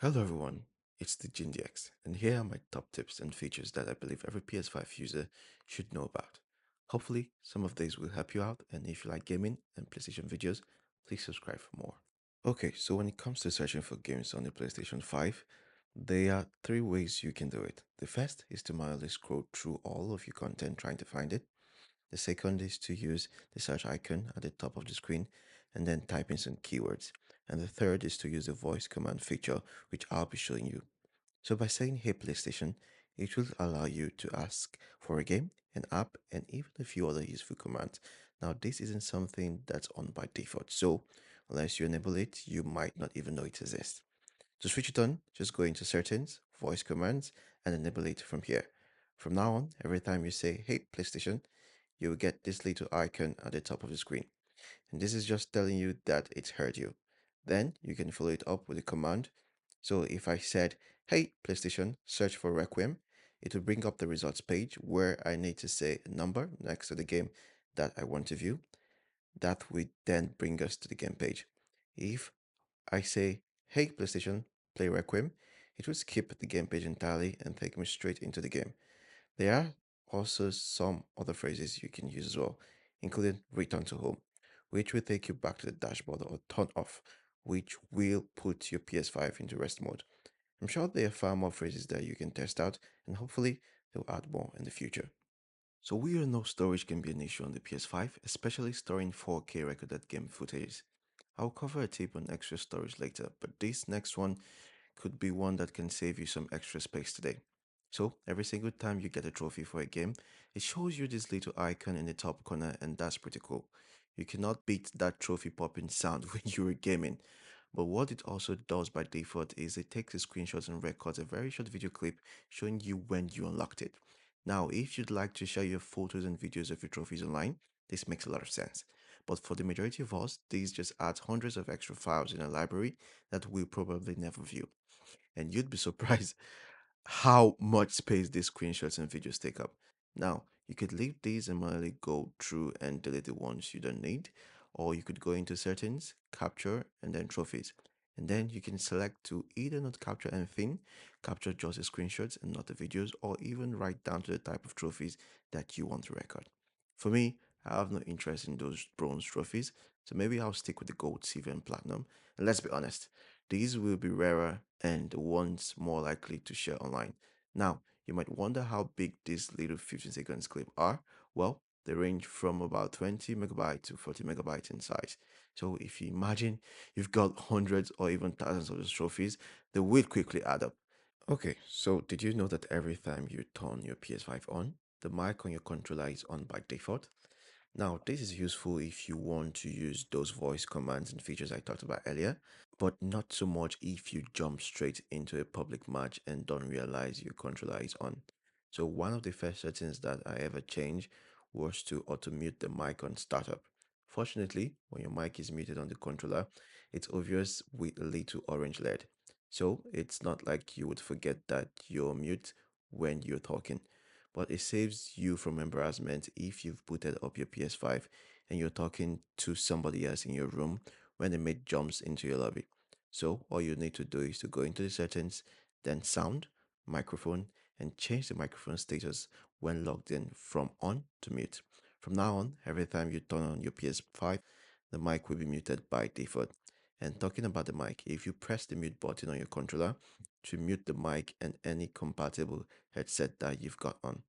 Hello everyone, it's the GinDX, and here are my top tips and features that I believe every PS5 user should know about. Hopefully, some of these will help you out, and if you like gaming and PlayStation videos, please subscribe for more. Okay, so when it comes to searching for games on the PlayStation 5, there are three ways you can do it. The first is to manually scroll through all of your content trying to find it. The second is to use the search icon at the top of the screen and then type in some keywords. And the third is to use the voice command feature, which I'll be showing you. So by saying "Hey PlayStation," it will allow you to ask for a game, an app, and even a few other useful commands. Now, this isn't something that's on by default, so unless you enable it, you might not even know it exists. To switch it on, just go into Settings, Voice Commands, and enable it from here. From now on, every time you say "Hey PlayStation," you will get this little icon at the top of the screen. And this is just telling you that it's heard you. Then you can follow it up with a command. So if I said, "Hey PlayStation, search for Requiem," it will bring up the results page where I need to say a number next to the game that I want to view. That would then bring us to the game page. If I say, "Hey PlayStation, play Requiem," it will skip the game page entirely and take me straight into the game. There are also some other phrases you can use as well, including "return to home," which will take you back to the dashboard, or "turn off," which will put your PS5 into rest mode. I'm sure there are far more phrases that you can test out, and hopefully they'll add more in the future. So we all know storage can be an issue on the PS5, especially storing 4K recorded game footage. I'll cover a tip on extra storage later, but this next one could be one that can save you some extra space today. So, every single time you get a trophy for a game, it shows you this little icon in the top corner, and that's pretty cool. You cannot beat that trophy popping sound when you are gaming. But what it also does by default is it takes a screenshot and records a very short video clip showing you when you unlocked it. Now, if you'd like to share your photos and videos of your trophies online, this makes a lot of sense. But for the majority of us, these just adds hundreds of extra files in a library that we'll probably never view. And you'd be surprised how much space these screenshots and videos take up. Now, you could leave these and manually go through and delete the ones you don't need, or you could go into Settings, Capture, and then Trophies. And then you can select to either not capture anything, capture just the screenshots and not the videos, or even write down to the type of trophies that you want to record. For me, I have no interest in those bronze trophies, so maybe I'll stick with the gold, silver, and platinum. And let's be honest, these will be rarer and the ones more likely to share online. Now, you might wonder how big these little 15 seconds clips are. Well, they range from about 20 megabytes to 40 megabytes in size. So if you imagine you've got hundreds or even thousands of those trophies, they will quickly add up. Okay, so did you know that every time you turn your PS5 on, the mic on your controller is on by default? Now, this is useful if you want to use those voice commands and features I talked about earlier, but not so much if you jump straight into a public match and don't realize your controller is on. So one of the first settings that I ever changed was to auto mute the mic on startup. Fortunately, when your mic is muted on the controller, it's obvious with a little orange LED. So it's not like you would forget that you're mute when you're talking, but it saves you from embarrassment if you've booted up your PS5 and you're talking to somebody else in your room when a mate jumps into your lobby. So all you need to do is to go into the settings, then sound, microphone, and change the microphone status when logged in from on to mute. From now on, every time you turn on your PS5, the mic will be muted by default. And talking about the mic, if you press the mute button on your controller to mute the mic and any compatible headset that you've got on.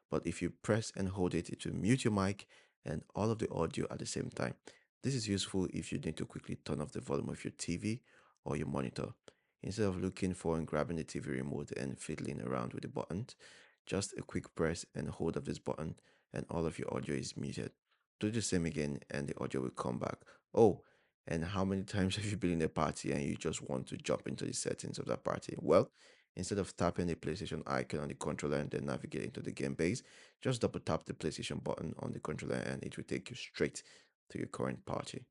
But if you press and hold it, it will mute your mic and all of the audio at the same time. This is useful if you need to quickly turn off the volume of your TV or your monitor. Instead of looking for and grabbing the TV remote and fiddling around with the buttons, just a quick press and hold of this button and all of your audio is muted. Do the same again and the audio will come back. Oh, and how many times have you been in a party and you just want to jump into the settings of that party? Well, instead of tapping the PlayStation icon on the controller and then navigating to the game base, just double tap the PlayStation button on the controller and it will take you straight to your current party.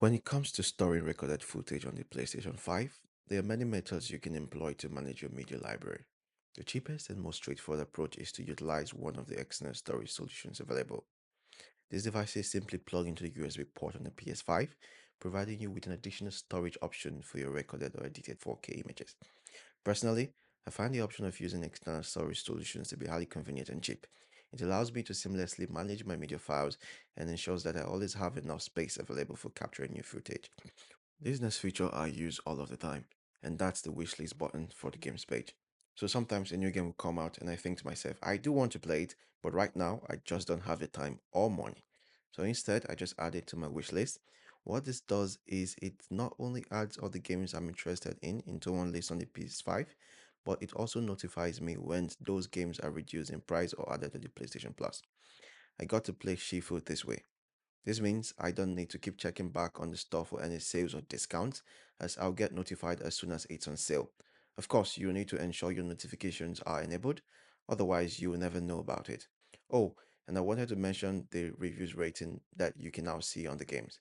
When it comes to storing recorded footage on the PlayStation 5, there are many methods you can employ to manage your media library. The cheapest and most straightforward approach is to utilize one of the external storage solutions available. These devices simply plug into the USB port on the PS5, providing you with an additional storage option for your recorded or edited 4K images. Personally, I find the option of using external storage solutions to be highly convenient and cheap. It allows me to seamlessly manage my media files and ensures that I always have enough space available for capturing new footage. This next feature I use all of the time, and that's the wishlist button for the games page. So sometimes a new game will come out and I think to myself, I do want to play it, but right now I just don't have the time or money. So instead, I just add it to my wish list. What this does is it not only adds all the games I'm interested in into one list on the PS5, but it also notifies me when those games are reduced in price or added to the PlayStation Plus. I got to play Shifu this way. This means I don't need to keep checking back on the store for any sales or discounts, as I'll get notified as soon as it's on sale. Of course, you need to ensure your notifications are enabled, otherwise, you will never know about it. Oh, and I wanted to mention the reviews rating that you can now see on the games.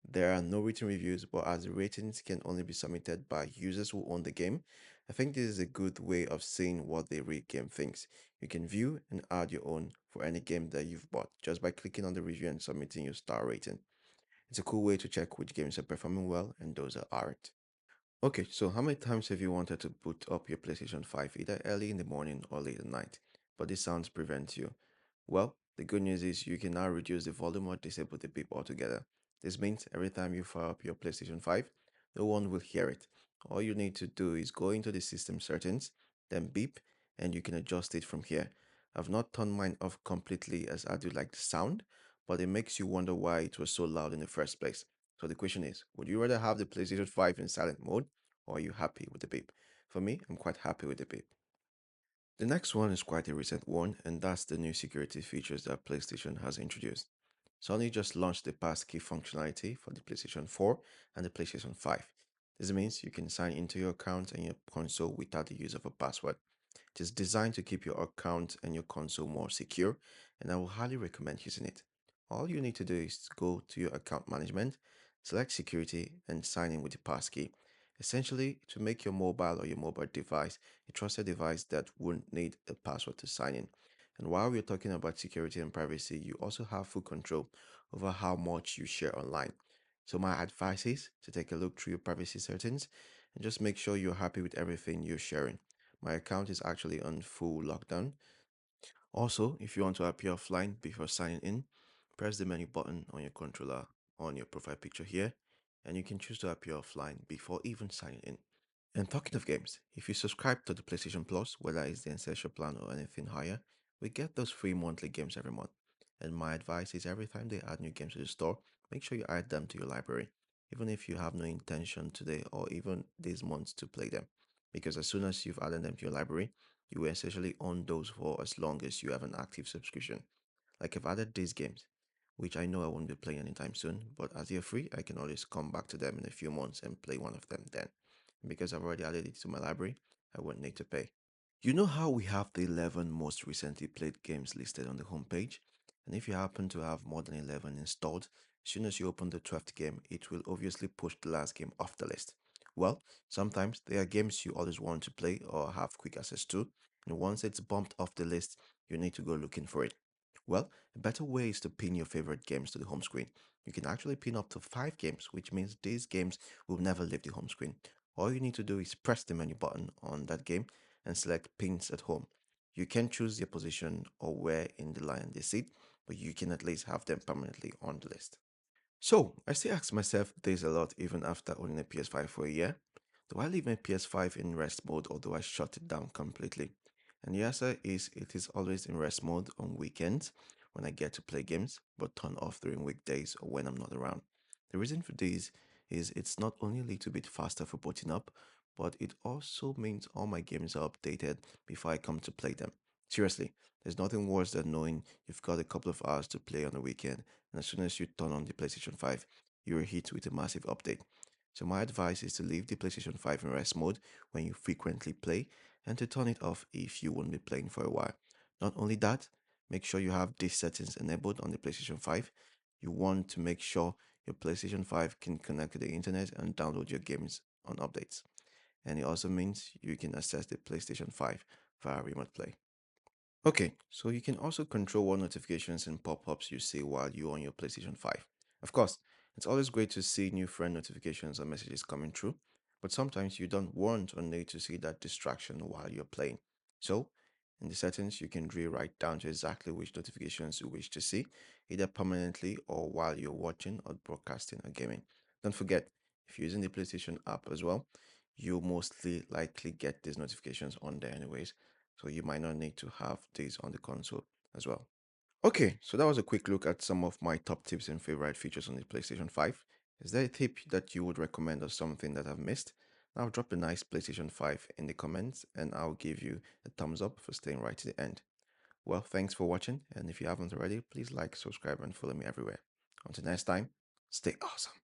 There are no written reviews, but as the ratings can only be submitted by users who own the game, I think this is a good way of seeing what the real game thinks. You can view and add your own for any game that you've bought just by clicking on the review and submitting your star rating. It's a cool way to check which games are performing well and those that aren't. Okay, so how many times have you wanted to boot up your PlayStation 5 either early in the morning or late at night, but this sounds prevents you? Well, the good news is you can now reduce the volume or disable the beep altogether. This means every time you fire up your PlayStation 5, no one will hear it. All you need to do is go into the system settings, then beep, and you can adjust it from here. I've not turned mine off completely as I do like the sound, but it makes you wonder why it was so loud in the first place. So the question is, would you rather have the PlayStation 5 in silent mode, or are you happy with the beep? For me, I'm quite happy with the beep. The next one is quite a recent one, and that's the new security features that PlayStation has introduced. Sony just launched the passkey functionality for the PlayStation 4 and the PlayStation 5. This means you can sign into your account and your console without the use of a password. It is designed to keep your account and your console more secure, and I will highly recommend using it. All you need to do is go to your account management, select security, and sign in with the passkey. Essentially, to make your mobile or your mobile device a trusted device that won't need a password to sign in. And while we're talking about security and privacy, you also have full control over how much you share online. So my advice is to take a look through your privacy settings and just make sure you're happy with everything you're sharing. My account is actually on full lockdown. Also, if you want to appear offline before signing in, press the menu button on your controller on your profile picture here, and you can choose to appear offline before even signing in. And talking of games, if you subscribe to the PlayStation Plus, whether it's the Essential Plan or anything higher, we get those free monthly games every month. And my advice is every time they add new games to the store, make sure you add them to your library, even if you have no intention today or even these months to play them. Because as soon as you've added them to your library, you will essentially own those for as long as you have an active subscription. Like I've added these games, which I know I won't be playing anytime soon, but as they're free, I can always come back to them in a few months and play one of them then. And because I've already added it to my library, I won't need to pay. You know how we have the 11 most recently played games listed on the homepage? And if you happen to have more than 11 installed, as soon as you open the 12th game, it will obviously push the last game off the list. Well, sometimes there are games you always want to play or have quick access to, and once it's bumped off the list, you need to go looking for it. Well, a better way is to pin your favorite games to the home screen. You can actually pin up to 5 games, which means these games will never leave the home screen. All you need to do is press the menu button on that game and select pins at home. You can choose their position or where in the line they sit, but you can at least have them permanently on the list. So, I still ask myself this a lot even after owning a PS5 for a year. Do I leave my PS5 in rest mode or do I shut it down completely? And the answer is it is always in rest mode on weekends when I get to play games, but turn off during weekdays or when I'm not around. The reason for this is it's not only a little bit faster for booting up, but it also means all my games are updated before I come to play them. Seriously, there's nothing worse than knowing you've got a couple of hours to play on the weekend, and as soon as you turn on the PlayStation 5, you're hit with a massive update. So my advice is to leave the PlayStation 5 in rest mode when you frequently play and to turn it off if you won't be playing for a while. Not only that, make sure you have these settings enabled on the PlayStation 5. You want to make sure your PlayStation 5 can connect to the internet and download your games on updates. And it also means you can access the PlayStation 5 via remote play. Okay, so you can also control what notifications and pop-ups you see while you're on your PlayStation 5. Of course, It's always great to see new friend notifications or messages coming through, but sometimes you don't want or need to see that distraction while you're playing. So, in the settings, you can drill right down to exactly which notifications you wish to see, either permanently or while you're watching or broadcasting or gaming. Don't forget, if you're using the PlayStation app as well, you mostly likely get these notifications on there anyways, so you might not need to have these on the console as well. Okay, so that was a quick look at some of my top tips and favorite features on the PlayStation 5. Is there a tip that you would recommend or something that I've missed? Now drop a nice PlayStation 5 in the comments and I'll give you a thumbs up for staying right to the end. Well, thanks for watching, and if you haven't already, please like, subscribe, and follow me everywhere. Until next time, stay awesome.